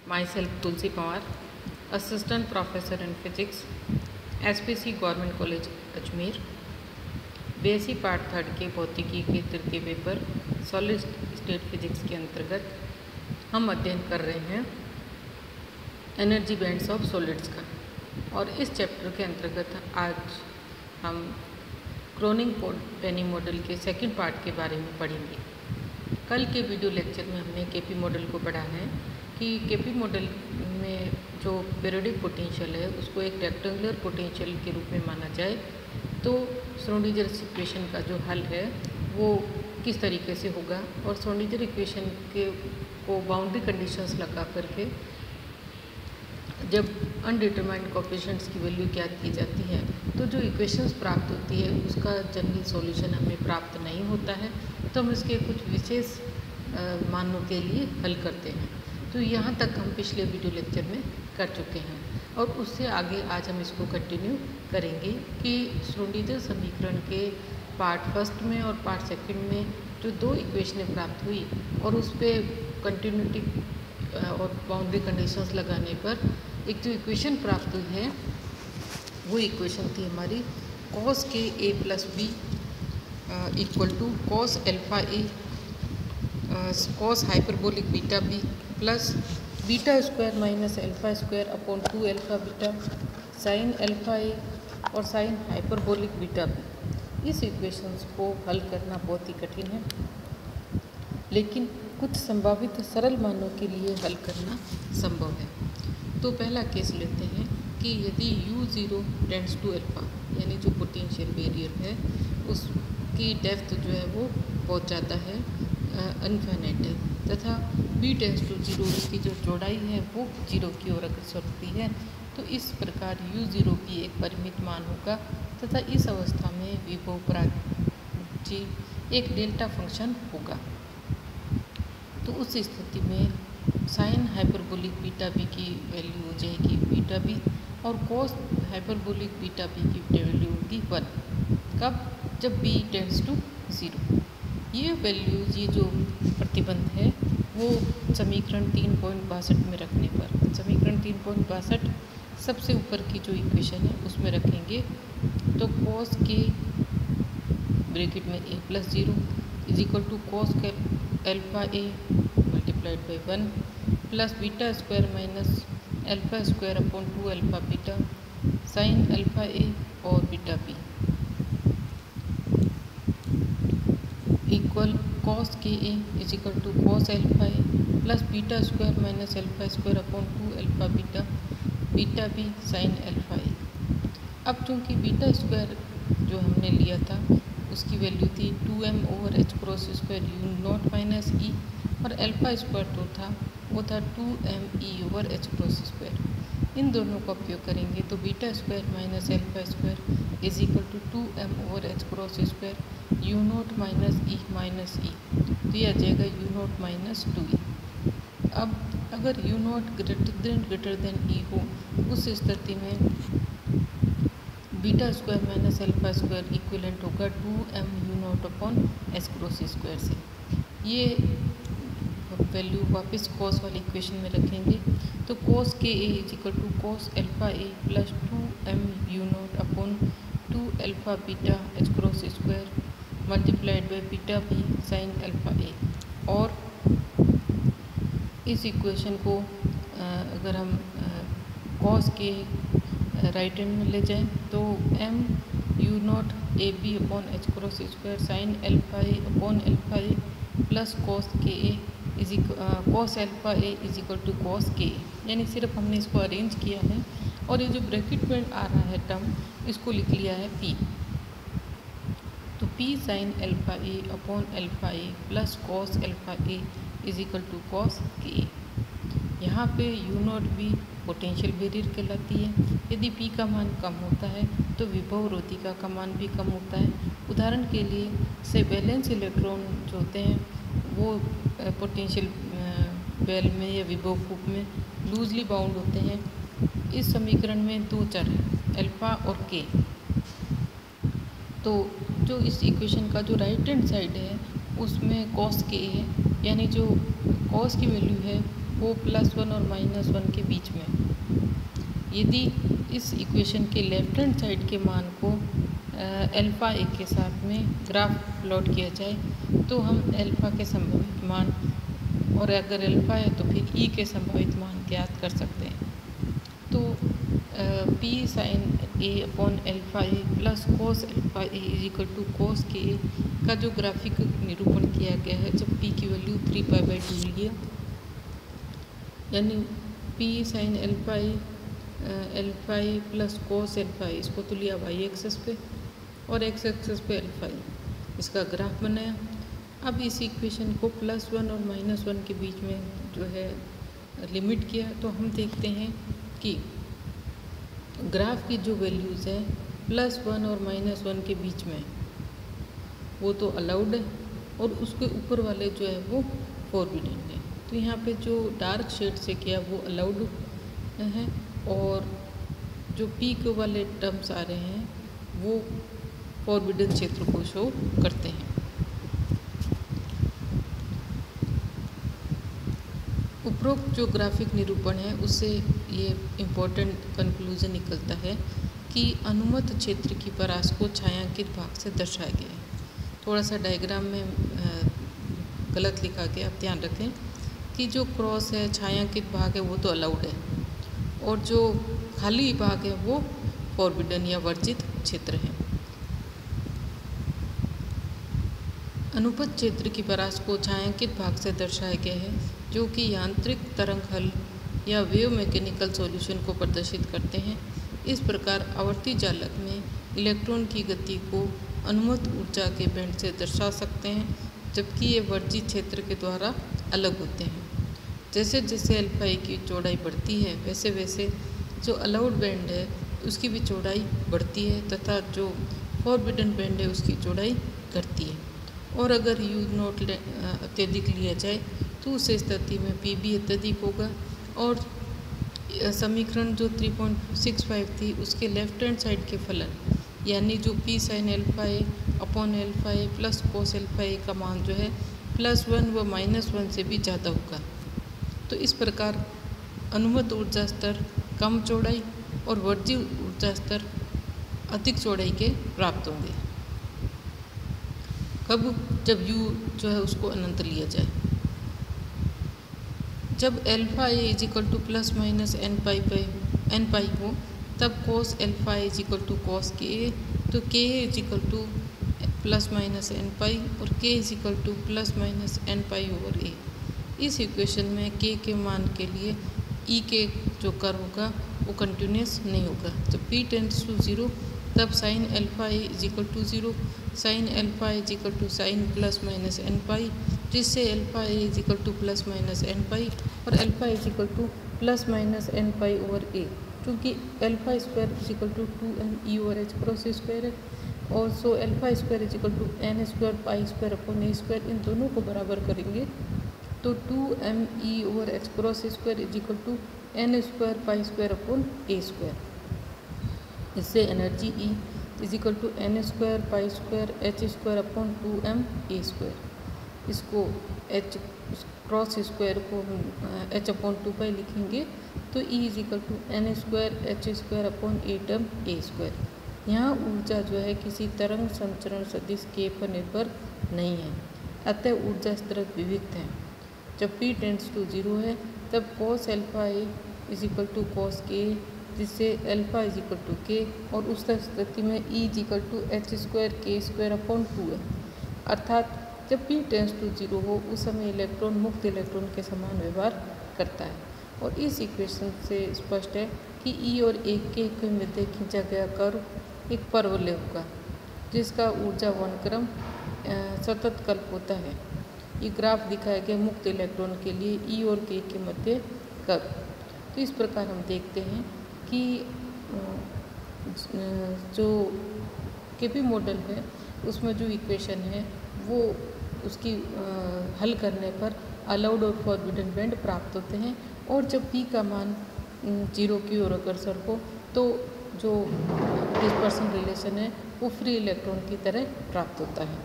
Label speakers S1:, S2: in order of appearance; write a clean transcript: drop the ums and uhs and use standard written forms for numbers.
S1: Myself Tulsi Pawar, Assistant Professor in Physics, SPC government college Ajmer. BSc part third के भौतिकी के तृतीय paper solid state physics के अंतर्गत हम अध्ययन कर रहे हैं एनर्जी बैंड्स ऑफ सॉलिड्स का। और इस चैप्टर के अंतर्गत आज हम क्रोनिग-पेनी मॉडल के सेकंड पार्ट के बारे में पढ़ेंगे। कल के वीडियो लेक्चर में हमने केपी मॉडल को पढ़ा है कि केपी मॉडल में जो पीरियोडिक पोटेंशियल है उसको एक रेक्टेंगुलर पोटेंशियल के रूप में माना जाए तो श्रोडिंगर इक्वेशन का जो हल है वो किस तरीके से होगा, और श्रोडिंगर इक्वेशन को बाउंड्री कंडीशंस लगा करके जब अनडिटरमाइंड कोएफिशिएंट्स की वैल्यू ज्ञात की जाती है तो जो इक्वेशंस प्राप्त होती है उसका जनरल सॉल्यूशन हमें प्राप्त नहीं होता है, तो हम इसके कुछ विशेष मानों के लिए हल करते हैं। तो यहाँ तक हम पिछले वीडियो लेक्चर में कर चुके हैं और उससे आगे आज हम इसको कंटिन्यू करेंगे कि श्रोडिंगर समीकरण के पार्ट फर्स्ट में और पार्ट सेकंड में जो दो इक्वेशनें प्राप्त हुई और उस पर कंटिन्यूटी और बाउंड्री कंडीशंस लगाने पर एक जो इक्वेशन प्राप्त हुई है वो इक्वेशन थी हमारी cos k a plus b equal to cos alpha a cos hyperbolic beta b plus beta square minus alpha square upon 2 alpha beta sine alpha a और साइन हाइपरबोलिक बीटा बी। इस equations को हल करना बहुत ही कठिन है, लेकिन कुछ संभावित सरल मानों के लिए हल करना संभव है। तो पहला केस लेते हैं कि यदि u0 टेंड्स टू अल्फ़ा, यानी जो पोटेंशियल बैरियर है उसकी डेप्थ जो है वो बहुत ज़्यादा है, इनफाइनाइट है, तथा b टेंड्स टू 0, इसकी जो चौड़ाई है वो 0 की ओर अग्रसर होती है। तो इस प्रकार u0 भी एक परिमित मान होगा तथा इस अवस्था में विभव प्राचीर एक डेल्टा फंक्शन होगा। तो उस स्थिति में साइन हाइपरबोलिक बीटा बी की वैल्यू हो जाएगी बीटा बी और कोस हाइपरबोलिक बीटा बी की वैल्यू होगी 1। कब? जब b टेंड्स टू 0। ये वैल्यूज, ये जो प्रतिबंध है वो समीकरण 3.62 में रखने पर, समीकरण 3.62 सबसे ऊपर की जो इक्वेशन है उसमें रखेंगे तो कोस के ब्रैकेट में a plus 0 is equal to cos k alpha a multiplied by 1 plus beta square minus alpha square upon 2 alpha beta sine alpha a और beta b equal cos k a is equal to cos alpha a plus beta square minus alpha square upon 2 alpha beta b sine alpha a. अब चूँकि beta square जो हमने लिया था उसकी value थी 2m over h cross square u naught minus e, और alpha square जो था वो था 2m e over h cross square. इन दोनों का उपयोग करेंगे तो beta square minus alpha square is equal to 2m over h cross square u naught minus e तो यह आ जाएगा यू नॉट माइनस 2e। अब अगर यू नॉट ग्रेटर देन ई हो उस स्थिति में beta square minus alpha square equivalent होगा 2m u naught upon h cross square से। ये वैल्यू वापस कॉस वाली इक्वेशन में रखेंगे तो cos k a is equal to cos alpha a plus 2m u naught upon 2 alpha beta h cross square multiplied by beta b sine alpha a. और इस equation को अगर हम कॉस के राइट हैंड में ले जाएं तो m u naught a b upon h cross square sine alpha a upon alpha a plus cos k a is cos alpha a is equal to cos k a, यानी सिर्फ हमने इसको arrange किया है और ये जो ब्रैकेट में आ रहा है टर्म इसको लिख लिया है p। तो p sine alpha a upon alpha a plus cos alpha a is equal to cos k a. यहाँ पे यू नॉट भी पोटेंशियल बैरियर कहलाती है। यदि p का मान कम होता है तो विभव रोधिका का मान भी कम होता है। उदाहरण के लिए से वैलेंस इलेक्ट्रॉन जो होते हैं वो पोटेंशियल बेल में या विभव कूप में लूजली बाउंड होते हैं। इस समीकरण में दो चर हैं अल्फ़ा और के। तो जो इस इक्वेशन का जो राइट हैंड साइड है उसमें कॉस के है, यानी जो कॉस की वैल्यू है हो +1 और -1 के बीच में। यदि इस इक्वेशन के लेफ्ट हैंड साइड के मान को अल्फ़ा ए के साथ में ग्राफ प्लॉट किया जाए तो हम अल्फ़ा के संभावित मान, और अगर अल्फ़ा है तो फिर ई के संभावित मान ज्ञात कर सकते हैं। तो P sin A upon alpha a plus cos alpha a is equal to cos k a का जो ग्राफिक निरूपण किया गया है, जब P की वैल्यू 3π/2 लिया, यानी P sin alpha a plus cos alpha ए, इसको तो लिया वाई एक्सेस पे और एक्स एक्सेस पे अल्फ़ा ए, इसका ग्राफ बनाया। अब इस इक्वेशन को +1 और -1 के बीच में जो है लिमिट किया, तो हम देखते हैं कि ग्राफ की जो वैल्यूज़ है +1 और -1 के बीच में वो तो अलाउड है, और उसके ऊपर वाले जो है वो फॉरबिडन है। तो यहाँ पे जो डार्क शेड से किया वो अलाउड है, और जो पीक वाले टर्म्स आ रहे हैं वो फॉरबिडन क्षेत्र को शो करते हैं। उपरोक्त जो ग्राफिक निरूपण है उससे ये इम्पोर्टेंट कंक्लूजन निकलता है कि अनुमत क्षेत्र की परास को छायांकित भाग से दर्शाया गया है। थोड़ा सा डायग्राम में गलत लिखा गया, आप ध्यान रखें कि जो क्रॉस है छायांकित भाग है वो तो अलाउड है, और जो खाली भाग है वो फॉरबिडन या वर्जित क्षेत्र है। अनुपत क्षेत्र की परास को छायांकित भाग से दर्शाया गया है, जो कि यांत्रिक तरंग हल या वेव मैकेनिकल सॉल्यूशन को प्रदर्शित करते हैं। इस प्रकार आवर्ती जालक में इलेक्ट्रॉन की गति को अनुमत ऊर्जा के बैंड से दर्शा सकते हैं, जबकि ये वर्जित क्षेत्र के द्वारा अलग होते हैं। जैसे जैसे अल्फ़ा ए की चौड़ाई बढ़ती है वैसे वैसे जो अलाउड बैंड है उसकी भी चौड़ाई बढ़ती है, तथा जो फॉरबिडन बैंड है उसकी चौड़ाई घटती है। और अगर U0 अत्यधिक लिया जाए तो उस स्थिति में P भी अत्यधिक होगा, और समीकरण जो 3.65 थी उसके लेफ्ट हैंड साइड के फलन, यानी जो P sin alpha a upon alpha a plus cos alpha ए का मान जो है +1 व -1 से भी ज़्यादा होगा। तो इस प्रकार अनुमत ऊर्जा स्तर कम चौड़ाई और वर्जित ऊर्जा स्तर अधिक चौड़ाई के प्राप्त होंगे। कब? जब U जो है उसको अनंत लिया जाए। जब alpha a is equal to ±n pi हो, तब cos alpha a is equal to cos k a, तो k a is equal to ±n pi और k is equal to ±n pi over a. इस equation में के के मान के लिए ई के जो कर्व होगा वो कंटिन्यूस नहीं होगा। जब p टेंड्स टू 0 तब sine alpha a is equal to 0, sine alpha is equal to sine +-n pi, जिससे alpha a is equal to +-n pi और alpha is equal to +-n pi over a. क्योंकि alpha square is equal to 2m over h cross square है, और so alpha square is equal to n² pi square upon a square, इन दोनों को बराबर करेंगे तो 2m over h cross square is equal to n² pi square upon a square. इससे energy E is equal to n² pi square h² upon 2m a square. इसको h cross square को हम h अपॉन 2 लिखेंगे, तो E is equal to n² h² upon 8m a square. यहाँ ऊर्जा जो है किसी तरंग संचरण सदिश k पर निर्भर नहीं है, अतः ऊर्जा स्तर विविक्त है। जब p टेंड्स टू 0 है तब cos alpha a is equal to cos k, जिससे अल्फ़ा इज इक्वल टू के, और उस स्थिति में E is equal to h² k² upon 2 है। अर्थात जब p टेंड्स टू 0 हो उस समय इलेक्ट्रॉन मुक्त इलेक्ट्रॉन के समान व्यवहार करता है। और इस इक्वेशन से स्पष्ट है कि E और A के मध्य खींचा गया कर्व एक परवलय होगा, जिसका ऊर्जा वनक्रम सतत कल्प होता है। ये ग्राफ दिखाया गया मुक्त इलेक्ट्रॉन के लिए E और K के मध्य कर्व। तो इस प्रकार हम देखते हैं कि जो केपी मॉडल है उसमें जो इक्वेशन है वो उसकी हल करने पर अलाउड और फॉरबिडन बैंड प्राप्त होते हैं, और जब P का मान 0 की ओर अग्रसर हो तो जो डिस्पर्सन रिलेशन है वो फ्री इलेक्ट्रॉन की तरह प्राप्त होता है।